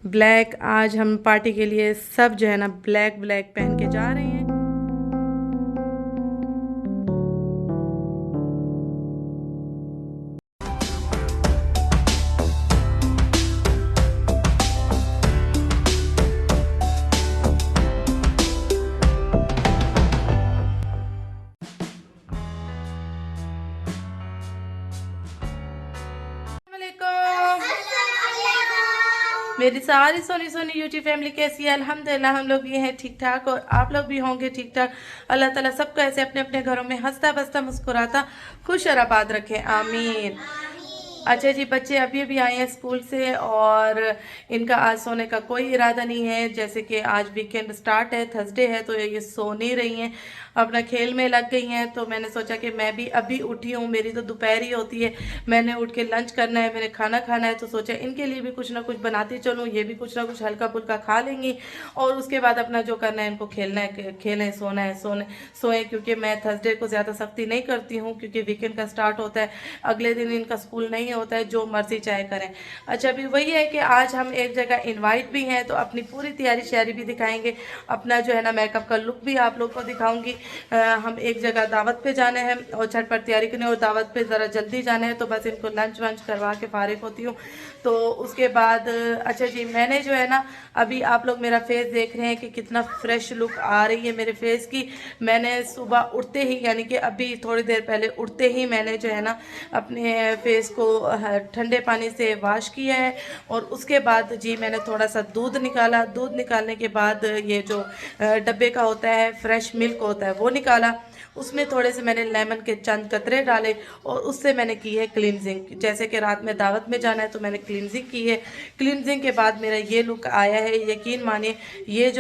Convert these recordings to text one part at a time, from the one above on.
Black. आज हम party के लिए सब जो है ना ब्लैक ब्लैक पहन के जा रहे हैं। मेरी सारी सोनी सोनी यूट्यूब फैमिली कैसी है? अल्हम्दुलिल्लाह हम लोग भी हैं ठीक ठाक और आप लोग भी होंगे ठीक ठाक। अल्लाह ताला सबको ऐसे अपने अपने घरों में हंसता बसता मुस्कुराता खुश और आबाद रखे, आमीन। अच्छा जी, बच्चे अभी अभी आए हैं स्कूल से और इनका आज सोने का कोई इरादा नहीं है। जैसे कि आज वीकेंड स्टार्ट है, थर्सडे है, तो ये सो नहीं रही हैं, अपना खेल में लग गई हैं। तो मैंने सोचा कि मैं भी अभी उठी हूँ, मेरी तो दोपहर ही होती है, मैंने उठ के लंच करना है, मैंने खाना खाना है, तो सोचा इनके लिए भी कुछ ना कुछ बनाती चलूँ, ये भी कुछ ना कुछ हल्का फुल्का खा लेंगी और उसके बाद अपना जो करना है, इनको खेलना है खेलें, सोना है सोएं। क्योंकि मैं थर्सडे को ज़्यादा सख्ती नहीं करती हूँ क्योंकि वीकेंड का स्टार्ट होता है, अगले दिन इनका स्कूल नहीं होता है, जो मर्जी चाहे करें। अच्छा, अभी वही है कि आज हम एक जगह इनवाइट भी हैं, तो अपनी पूरी तैयारी श्यारी भी दिखाएंगे, अपना जो है ना मेकअप का लुक भी आप लोग को दिखाऊंगी। हम एक जगह दावत पे जाने हैं और झटपट तैयारी करनी है और दावत पे ज़रा जल्दी जाना है, तो बस इनको लंच वंच करवा के फारिग होती हूँ। तो उसके बाद अच्छा जी, मैंने जो है ना अभी आप लोग मेरा फेस देख रहे हैं कि कितना फ्रेश लुक आ रही है मेरे फेस की। मैंने सुबह उठते ही यानी कि अभी थोड़ी देर पहले उठते ही मैंने जो है ना अपने फेस को ठंडे पानी से वॉश किया है और उसके बाद जी मैंने थोड़ा सा दूध निकाला। दूध निकालने के बाद ये जो डब्बे का होता है फ्रेश मिल्क होता है वो निकाला, उसमें थोड़े से मैंने लेमन के चंद कतरे डाले और उससे मैंने की है क्लिनजिंग। जैसे कि रात में दावत में जाना है तो मैंने क्लिनजिंग की है। क्लिनजिंग के बाद मेरा ये लुक आया है, यकीन मानिए। ये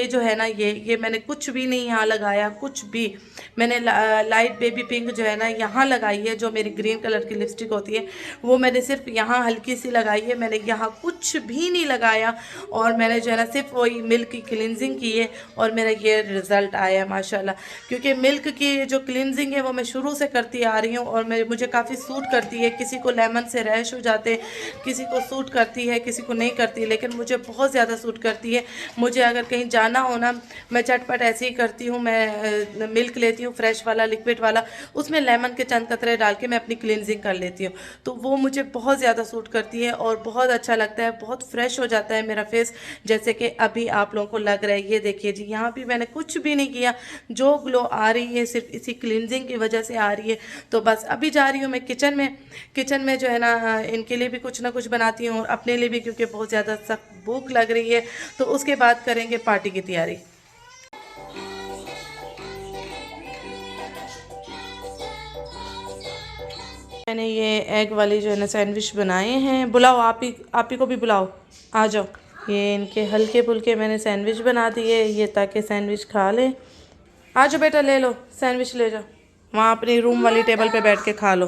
जो है ना ये मैंने कुछ भी नहीं यहाँ लगाया, कुछ भी। मैंने लाइट बेबी पिंक जो है ना यहाँ लगाई है, जो मेरी ग्रीन कलर की लिपस्टिक होती है वो मैंने सिर्फ यहाँ हल्की सी लगाई है, मैंने यहाँ कुछ भी नहीं लगाया और मैंने जो है ना सिर्फ वही मिल्क की क्लिनजिंग की है और मेरा ये रिज़ल्ट आया है माशाल्लाह। क्योंकि मिल्क की जो क्लिनजिंग है वो मैं शुरू से करती आ रही हूँ और मुझे काफ़ी सूट करती है। किसी को लेमन से रैश हो जाते हैं, किसी को सूट करती है, किसी को नहीं करती, लेकिन मुझे बहुत ज़्यादा सूट करती है। मुझे अगर कहीं जाना हो ना, मैं झटपट ऐसे ही करती हूँ, मैं मिल्क लेती हूँ फ्रेश वाला लिक्विड वाला, उसमें लेमन के चंद कतरे डाल के मैं अपनी क्लिनजिंग कर लेती हूँ, तो वो मुझे बहुत ज़्यादा सूट करती है और बहुत अच्छा लगता है, बहुत फ्रेश हो जाता है मेरा फेस। जैसे कि अभी आप लोगों को लग रहा है, ये देखिए जी, यहाँ भी मैंने कुछ भी नहीं किया, जो ग्लो आ रही है सिर्फ इसी क्लिनजिंग की वजह से आ रही है। तो बस अभी जा रही हूँ मैं किचन में जो है ना इनके लिए भी कुछ ना कुछ बनाती हूँ और अपने लिए भी, क्योंकि बहुत ज़्यादा सख्त भूख लग रही है। तो उसके बाद करेंगे पार्टी की तैयारी। मैंने ये एग वाली जो है ना सैंडविच बनाए हैं। बुलाओ, आप ही को भी बुलाओ, आ जाओ। ये इनके हल्के फुल्के मैंने सैंडविच बना दिए, ये ताकि सैंडविच खा लें। आ जाओ बेटा, ले लो सैंडविच, ले जाओ वहाँ अपनी रूम वाली टेबल पे बैठ के खा लो।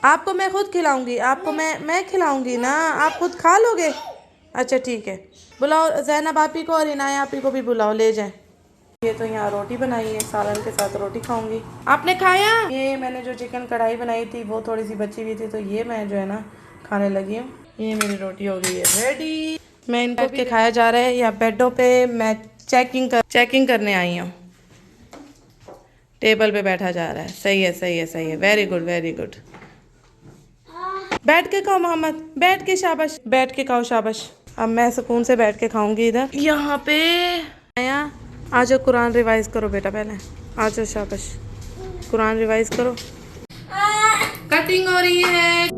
आपको मैं खुद खिलाऊंगी, आपको मैं खिलाऊंगी ना, आप खुद खा लोगे। अच्छा ठीक है, बुलाओ जैनब आपी को और इनाया आपी को भी बुलाओ, ले जाएं। ये तो यहाँ रोटी बनाई है, सालन के साथ रोटी खाऊंगी। आपने खाया? ये मैंने जो चिकन कढ़ाई बनाई थी वो थोड़ी सी बची हुई थी, तो ये मैं जो है ना खाने लगी हूँ। ये मेरी रोटी हो गई है रेडी। मैं इनको बैठ के खाया जा रहा है या बेडों पे, मैं चेकिंग करने आई हूँ। टेबल पे बैठा जा रहा है, सही है सही है सही है, वेरी गुड वेरी गुड। बैठ के खाओ मोहम्मद, बैठ के, शाबाश, बैठ के खाओ शाबाश। अब मैं सुकून से बैठ के खाऊंगी इधर यहाँ पे। आया, आ जाओ कुरान रिवाइज करो बेटा, पहले आ जाओ, शाबाश, कुरान रिवाइज करो। कटिंग हो रही है।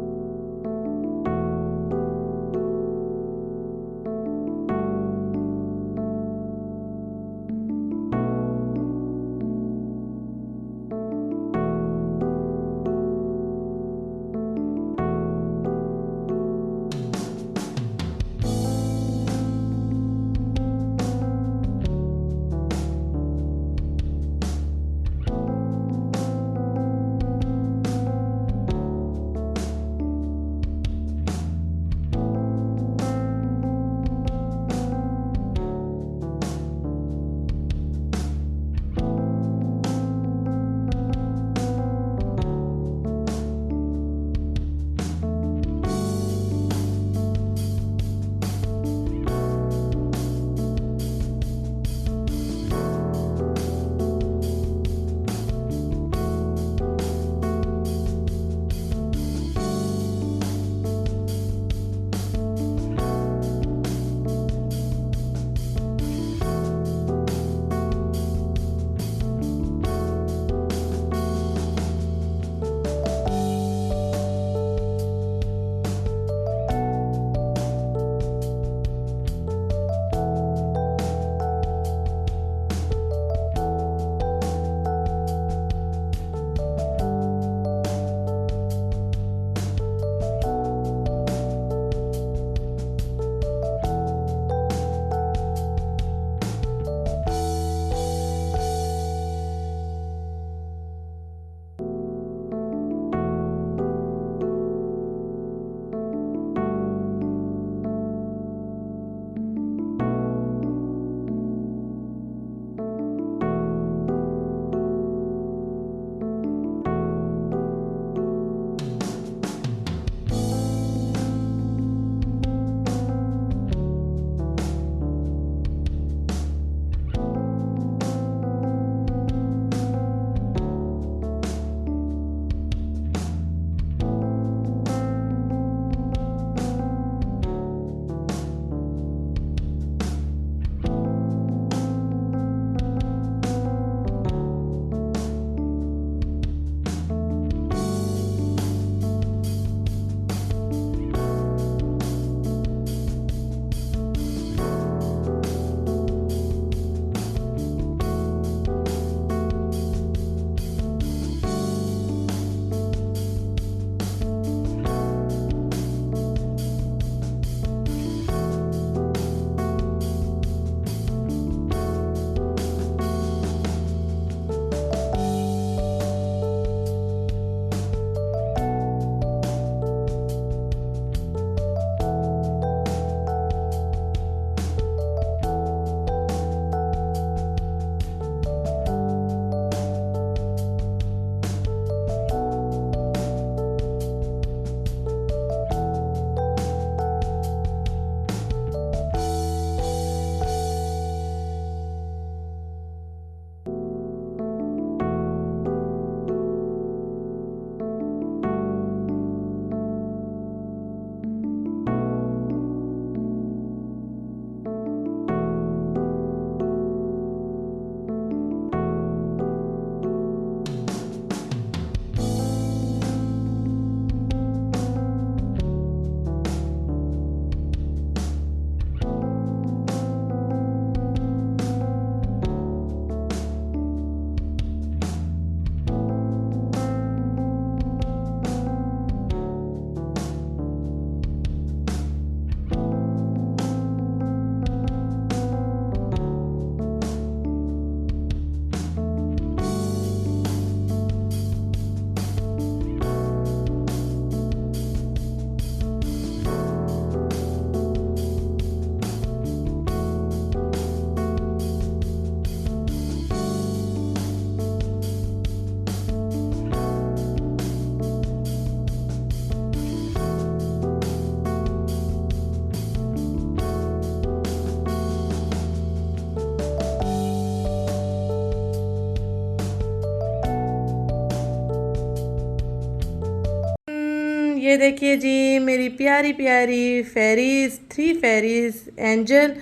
ये देखिए जी मेरी प्यारी प्यारी फेरीज, 3 फेरीज एंजल।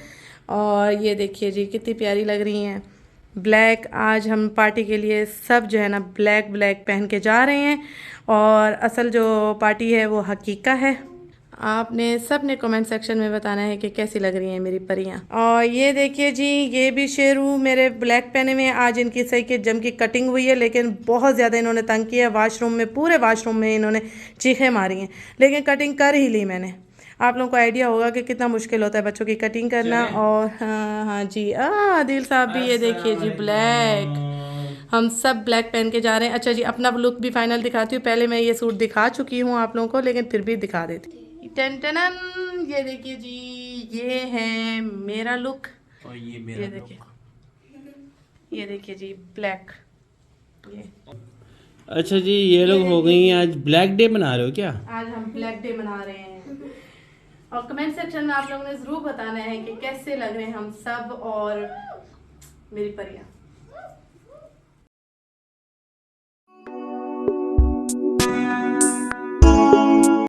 और ये देखिए जी कितनी प्यारी लग रही हैं ब्लैक। आज हम पार्टी के लिए सब जो है ना ब्लैक ब्लैक पहन के जा रहे हैं और असल जो पार्टी है वो हकीका है। आपने सब ने कमेंट सेक्शन में बताना है कि कैसी लग रही हैं मेरी परियां। और ये देखिए जी ये भी शेरू मेरे ब्लैक पहने में। आज इनकी सही के जम की कटिंग हुई है लेकिन बहुत ज़्यादा इन्होंने तंग किया। वाशरूम में, पूरे वाशरूम में इन्होंने चीखें मारी हैं लेकिन कटिंग कर ही ली मैंने। आप लोगों को आइडिया होगा कि कितना मुश्किल होता है बच्चों की कटिंग करना। और हाँ हाँ जी आदिल साहब भी ये देखिए जी ब्लैक। हम सब ब्लैक पहन के जा रहे हैं। अच्छा जी अपना लुक भी फाइनल दिखाती हूँ। पहले मैं ये सूट दिखा चुकी हूँ आप लोगों को लेकिन फिर भी दिखा देती। टन टनन, ये देखिए जी ये है मेरा लुक। और ये मेरा देखिए, ये देखिए जी ब्लैक। ये अच्छा जी ये लोग हो गई आज ब्लैक डे मना रहे हो क्या? आज हम ब्लैक डे मना रहे हैं और कमेंट सेक्शन में आप लोगों ने ज़रूर बताना है कि कैसे लग रहे हैं हम सब और मेरी परियां।